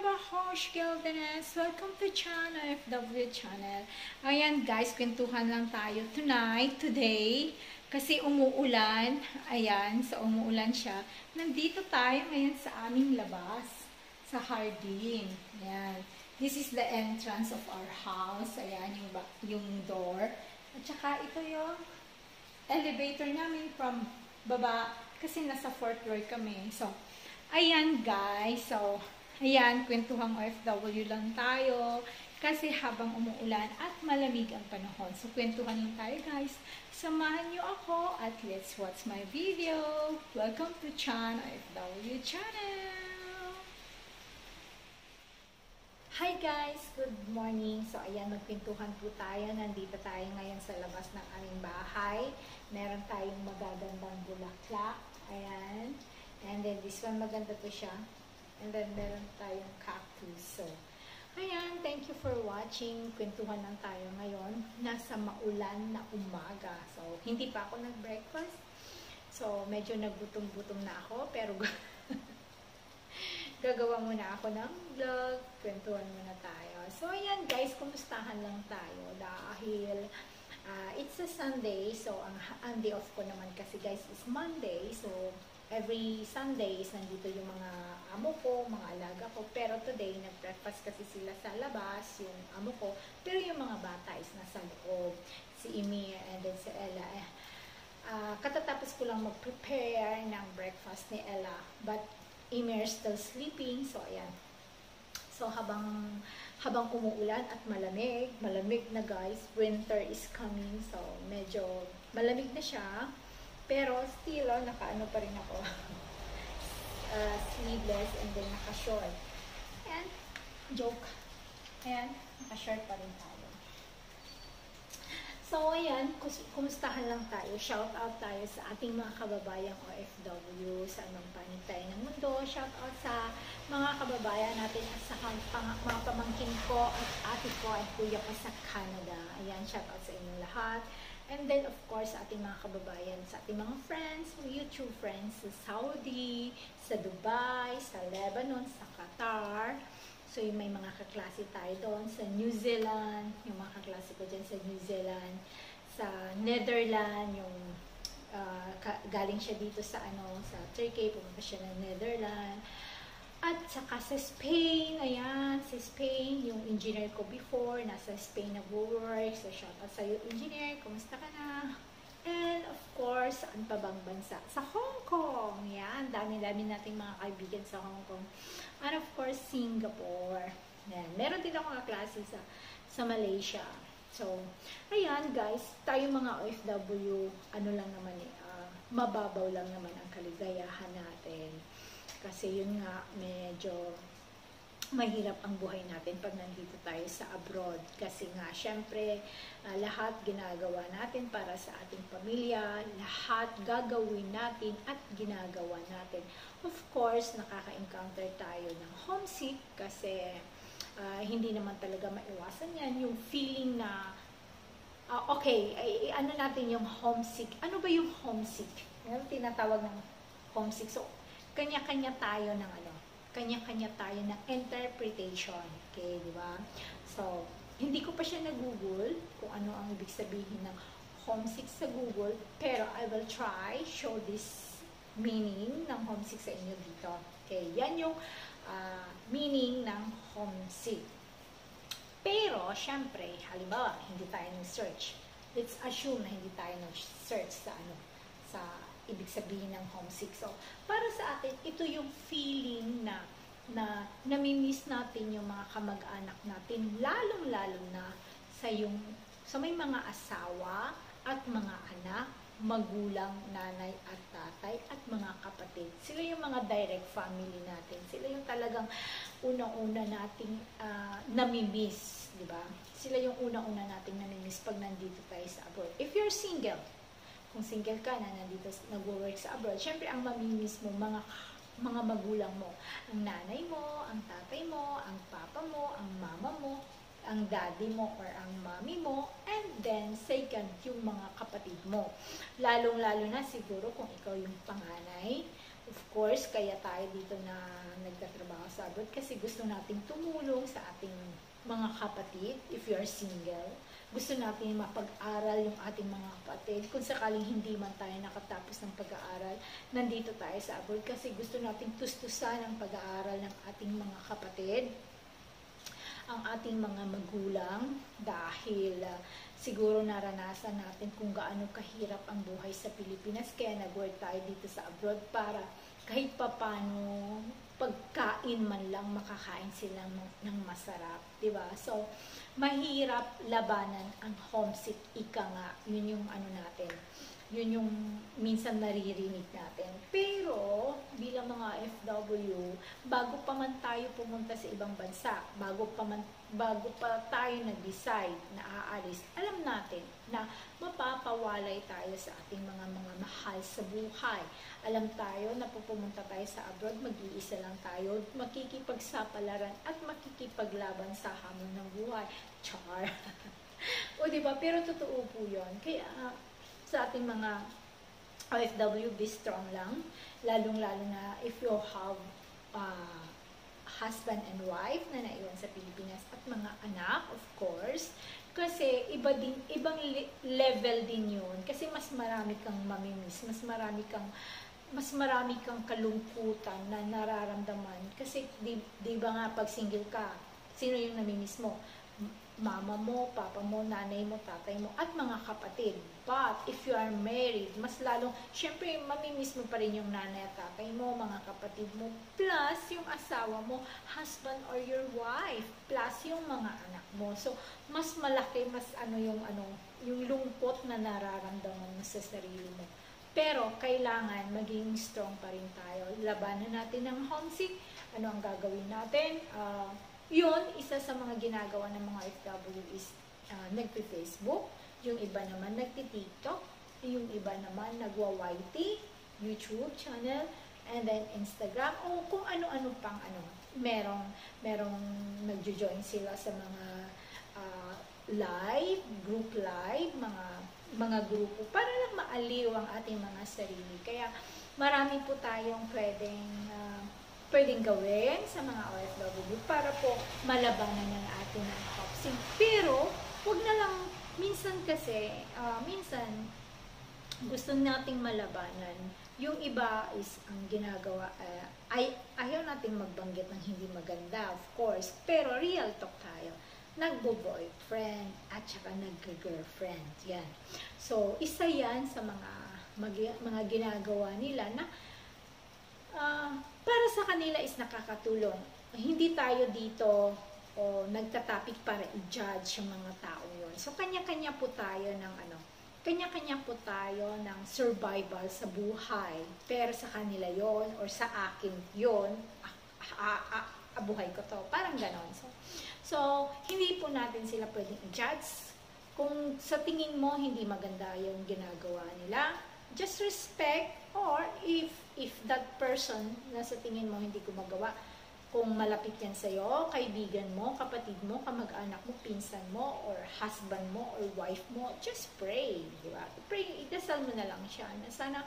Kabahosh Gildanes! Welcome to Channel FW Channel. Ayan guys, kwentuhan lang tayo today. Kasi umuulan. Ayan, so umuulan siya. Nandito tayo ngayon sa aming labas. Sa hardin. Ayan. This is the entrance of our house. Ayan, yung door. At saka ito yung elevator namin from baba. Kasi nasa 4th floor kami. So, ayan guys. So, ayan, kwentuhang OFW lang tayo. Kasi habang umuulan at malamig ang panahon. So, kwentuhan lang tayo guys. Samahan nyo ako at let's watch my video. Welcome to Chan OFW Channel! Hi guys! Good morning! So, ayan, magkwentuhan po tayo. Nandito tayo ngayon sa labas ng aming bahay. Meron tayong magagandang bulaklak. Ayan. And then, this one, maganda to siya. And then, meron tayong cactus. So, ayan, thank you for watching. Kwentuhan lang tayo ngayon. Nasa maulan na umaga. So, hindi pa ako nag-breakfast. So, medyo nagutom-gutom na ako. Pero, gagawa muna ako ng vlog. Kwentuhan muna tayo. So, ayan guys, kumustahan lang tayo. Dahil, it's a Sunday. So, ang day off ko naman kasi guys is Monday. So, every Sundays, nandito yung mga amo ko, mga alaga ko. Pero today, nag-breakfast kasi sila sa labas, yung amo ko. Pero yung mga bata is nasa loob. Si Emir and then si Ella. Katatapos ko lang mag-prepare ng breakfast ni Ella. But Emir still sleeping. So, ayan. So, habang umuulan at malamig na guys, winter is coming. So, medyo malamig na siya. Pero still, naka-ano pa rin ako. Sleeveless and then naka-short. Ayan. Joke. Ayan. Naka-short pa rin tayo. So, ayan. Kumustahan lang tayo. Shout out tayo sa ating mga kababayang OFW sa anong panig tayo ng mundo. Shout out sa mga kababayan natin at sa mga pamangkin ko at ate ko at kuya ko sa Canada. Ayan. Shout out sa inyong lahat. And then, of course, sa ating mga kababayan, sa ating mga friends, YouTube friends, sa Saudi, sa Dubai, sa Lebanon, sa Qatar. So, yung may mga kaklase tayo doon. Sa New Zealand, yung mga kaklase ko dyan sa New Zealand. Sa Netherlands, yung galing siya dito sa, sa Turkey, pumunta siya ng Netherlands. At saka sa Spain, ayan, sa Spain, yung engineer ko before, nasa Spain nag-work. So, shout out sa'yo, engineer, kumusta ka na? And, of course, saan pa bang bansa? Sa Hong Kong, yan, dami-dami nating mga kaibigan sa Hong Kong. And, of course, Singapore. Yan, meron din ako kaklase sa Malaysia. So, ayan, guys, tayo mga OFW, lang naman mababaw lang naman ang kaligayahan natin. Kasi yun nga, medyo mahirap ang buhay natin pag nandito tayo sa abroad. Kasi nga, syempre, lahat ginagawa natin para sa ating pamilya, lahat gagawin natin at ginagawa natin. Of course, nakaka-encounter tayo ng homesick kasi hindi naman talaga maiwasan yan. Yung feeling na, okay, ano natin yung homesick. Ano ba yung homesick? Yung tinatawag ng homesick. So, kanya-kanya tayo ng kanya-kanya tayo ng interpretation. Okay, di ba? So, hindi ko pa siya na-google kung ano ang ibig sabihin ng homesick sa Google, pero I will try show this meaning ng homesick sa inyo dito. Okay, yan yung meaning ng homesick. Pero, syempre, halimbawa, hindi tayo nag-search. Let's assume na hindi tayo nag-search sa sa ibig sabihin ng homesick. So, para sa atin, ito yung feeling na namimiss natin yung mga kamag-anak natin, lalong-lalo na sa may mga asawa at mga anak, magulang, nanay at tatay at mga kapatid. Sila yung mga direct family natin. Sila yung talagang unang-una nating namimiss, di ba? Sila yung unang-una nating namimiss pag nandito tayo sa abroad. If you're single, kung single ka na nandito nag-work sa abroad, syempre ang mamimiss mo, mga magulang mo. Ang nanay mo, ang tatay mo, ang papa mo, ang mama mo, ang daddy mo or ang mommy mo, and then second, yung mga kapatid mo. Lalong-lalo na siguro kung ikaw yung panganay. Of course, kaya tayo dito na nagtatrabaho sa sa abroad kasi gusto nating tumulong sa ating mga kapatid, if you are single. Gusto natin mapag-aral yung ating mga kapatid. Kung sakaling hindi man tayo nakatapos ng pag-aaral, nandito tayo sa abroad kasi gusto nating tustusan ang pag-aaral ng ating mga kapatid, ang ating mga magulang, dahil siguro naranasan natin kung gaano kahirap ang buhay sa Pilipinas, kaya nag-work tayo dito sa abroad para kahit papano pagkain man lang makakain sila ng masarap, 'di ba? So mahirap labanan ang homesick, ika nga, yun yung ano natin, yun yung minsan naririnig natin. Pero bilang mga FW, bago pa man tayo pumunta sa ibang bansa, bago pa tayo nag-decide na aalis, alam natin na mapapawalay tayo sa ating mga mahal sa buhay. Alam tayo na pupunta tayo sa abroad, mag-iisa lang tayo, makikipagsapalaran at makikipaglaban sa hamon ng buhay. Char! O diba? Pero totoo po yun. Kaya sa ating mga OFW, be strong lang. Lalong-lalo na if you have husband and wife na naiwan sa Pilipinas at mga anak, of course. Kasi ibang level din yun. Kasi mas marami kang mamimiss, mas marami kang kalungkutan na nararamdaman. Kasi di ba nga pag single ka, sino yung namimiss mo? Mama mo, papa mo, nanay mo, tatay mo, at mga kapatid. But if you are married, mas lalong, syempre, mamimiss mo pa rin yung nanay at tatay mo, mga kapatid mo, plus yung asawa mo, husband or your wife, plus yung mga anak mo. So, mas malaki, mas yung lungkot na nararamdaman mo sa sarili mo. Pero, kailangan maging strong pa rin tayo. Labanan natin ang homesick. Ano ang gagawin natin? Yun, isa sa mga ginagawa ng mga FW is nagpe-Facebook, yung iba naman nagti-TikTok, yung iba naman nagwa-YT, YouTube channel, and then Instagram, o kung ano-ano pang merong nagjo-join sila sa mga live, group live, mga grupo, para lang maaliw ang ating mga sarili. Kaya marami po tayong pwedeng gawin sa mga OFW para po malabanan ng ating homesick. Pero, huwag na lang, minsan gusto nating malabanan. Yung iba is, ang ginagawa, ayaw nating magbanggit ng hindi maganda, of course, pero real talk tayo. Nagbo-boyfriend at saka nag-girlfriend. Yan. So, isa yan sa mga ginagawa nila na para sa kanila is nakakatulong. Hindi tayo dito nagtatapik para i-judge yung mga tao yun. So, kanya-kanya po tayo ng survival sa buhay. Pero sa kanila yon or sa akin yon, buhay ko to. Parang ganon. So, hindi po natin sila pwedeng i-judge. Kung sa tingin mo hindi maganda yung ginagawa nila, just respect, or if that person na sa tingin mo hindi gumagawa, kung malapit yan sa'yo, kaibigan mo, kapatid mo, kamag-anak mo, pinsan mo, or husband mo, or wife mo, just pray, di ba? Pray, idasal mo na lang siya na sana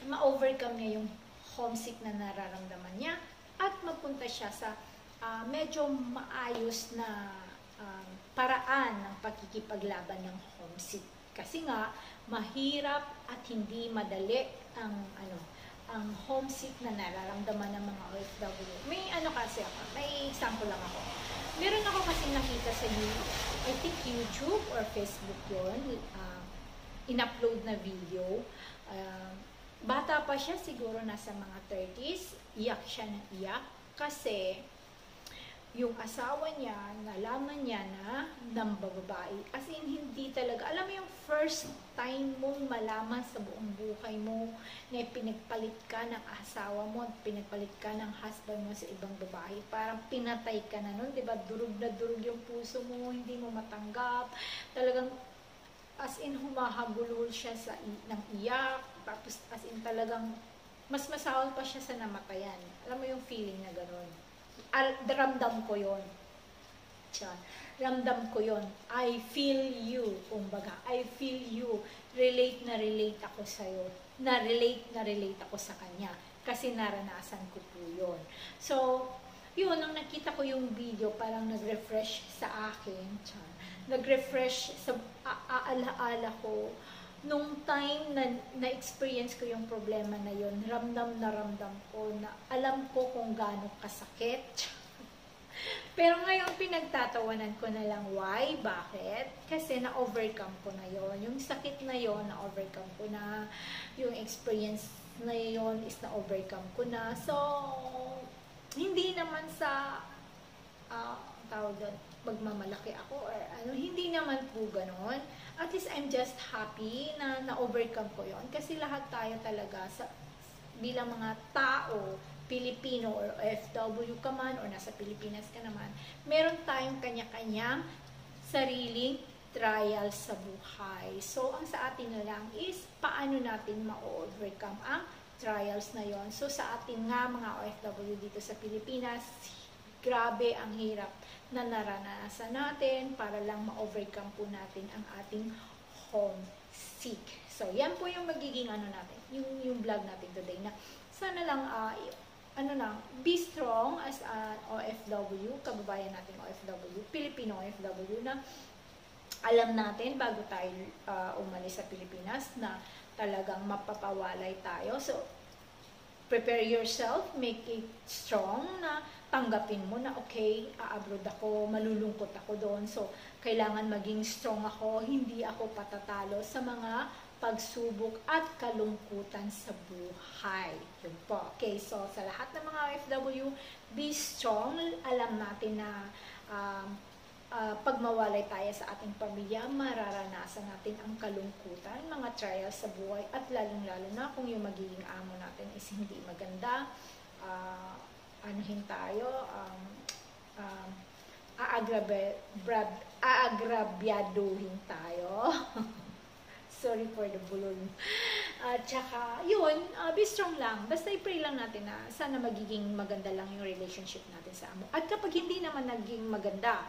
ma-overcome niya yung homesick na nararamdaman niya at mapunta siya sa medyo maayos na paraan ng pagkikipaglaban ng homesick. Kasi nga, mahirap at hindi madali ang homesick na nararamdaman ng mga OFW. May example lang ako. Meron ako kasi nakita sa I think YouTube or Facebook yun, in-upload na video. Bata pa siya, siguro nasa mga 30s, iyak siya ng iyak kasi yung asawa niya, nalaman niya na nambababae. As in, hindi talaga. Alam mo yung first time mong malaman sa buong buhay mo na pinagpalit ka ng asawa mo, pinagpalit ka ng husband mo sa ibang babae. Parang pinatay ka na nun, diba? Durug na durug yung puso mo, hindi mo matanggap. Talagang, as in, humahagulol siya ng iyak. Tapos, as in, talagang, mas masawal pa siya sa namatayan. Alam mo yung feeling na gano'n. Ramdam ko yon. Ramdam ko yon. I feel you. Kumbaga, I feel you. Relate ako sa'yo. Na relate ako sa kanya. Kasi naranasan ko po yun. So, yun, nang nakita ko yung video, parang nag-refresh sa akin. Nag-refresh sa aala-ala ko. Nung time na na-experience ko yung problema na yun, ramdam na ramdam ko na alam ko kung gaano kasakit. Pero ngayon, pinagtatawanan ko na lang, why? Bakit? Kasi na-overcome ko na yon. Yung sakit na yon, na-overcome ko na. Yung experience na yon is na-overcome ko na. So, hindi naman sa, tawag doon, magmamalaki ako or ano, hindi naman po ganon. At least I'm just happy na na-overcome ko yon. Kasi lahat tayo talaga, bilang mga tao, Pilipino or OFW ka man or nasa Pilipinas ka naman, meron tayong kanya-kanyang sariling trials sa buhay. So, ang sa atin na lang is paano natin ma-overcome ang trials na yon. So, sa atin nga mga OFW dito sa Pilipinas, grabe ang hirap na naranasan natin para lang ma-overcome po natin ang ating homesick. So, yan po yung magiging ano natin, yung vlog natin today na sana lang be strong as an OFW, kababayan natin OFW, Filipino OFW na alam natin bago tayo umalis sa Pilipinas na talagang mapapawalay tayo. So, prepare yourself, make it strong na tanggapin mo na okay, a-abroad ako, malulungkot ako doon. So, kailangan maging strong ako, hindi ako patatalo sa mga pagsubok at kalungkutan sa buhay. Yun po. Okay, so sa lahat ng mga OFW, be strong. Alam natin na pag mawalay tayo sa ating pamilya, mararanasan natin ang kalungkutan, mga trials sa buhay, at lalong-lalo na kung yung magiging amo natin is hindi maganda, anuhin tayo, aagrabyaduhin tayo. Sorry for the bulol. Tsaka, yun, be strong lang. Basta i-pray lang natin na sana magiging maganda lang yung relationship natin sa amo. At kapag hindi naman naging maganda,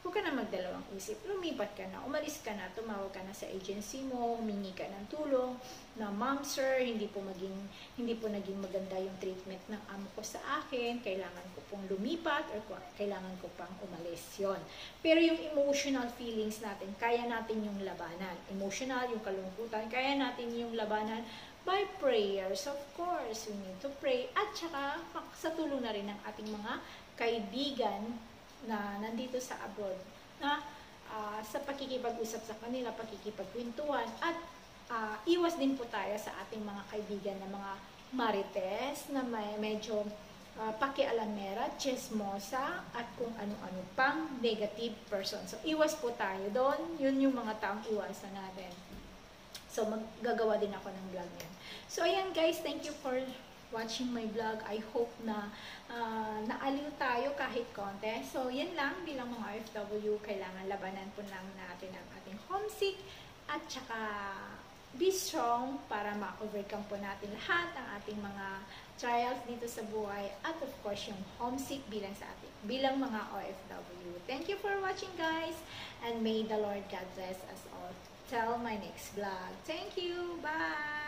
huwag ka na magdalawang isip. Lumipat ka na, umalis ka na, tumawag ka na sa agency mo, humingi ka ng tulong, na ma'am, sir, hindi po naging maganda yung treatment ng amo ko sa akin, kailangan ko pong lumipat, or kailangan ko pang umalis. Yun. Pero yung emotional feelings natin, kaya natin yung labanan. Emotional, yung kalungkutan, kaya natin yung labanan by prayers. Of course, we need to pray. At saka, sa tulong na rin ng ating mga kaibigan na nandito sa abroad, na sa pakikipag-usap sa kanila, pakikipagkwentuhan, at iwas din po tayo sa ating mga kaibigan na mga marites, na may medyo pakialamera, chismosa, at kung ano-ano pang negative person. So, iwas po tayo doon. Yun yung mga taong iwasan natin. So, maggagawa din ako ng vlog yan. So, ayan guys, thank you for watching my vlog. I hope na naaliw tayo kahit konti. So, yan lang, bilang mga OFW, kailangan labanan po lang natin ang ating homesick at saka be strong para ma-overcome po natin lahat ang ating mga trials dito sa buhay at of course yung homesick bilang mga OFW. Thank you for watching guys, and may the Lord God bless us all. Till my next vlog. Thank you. Bye!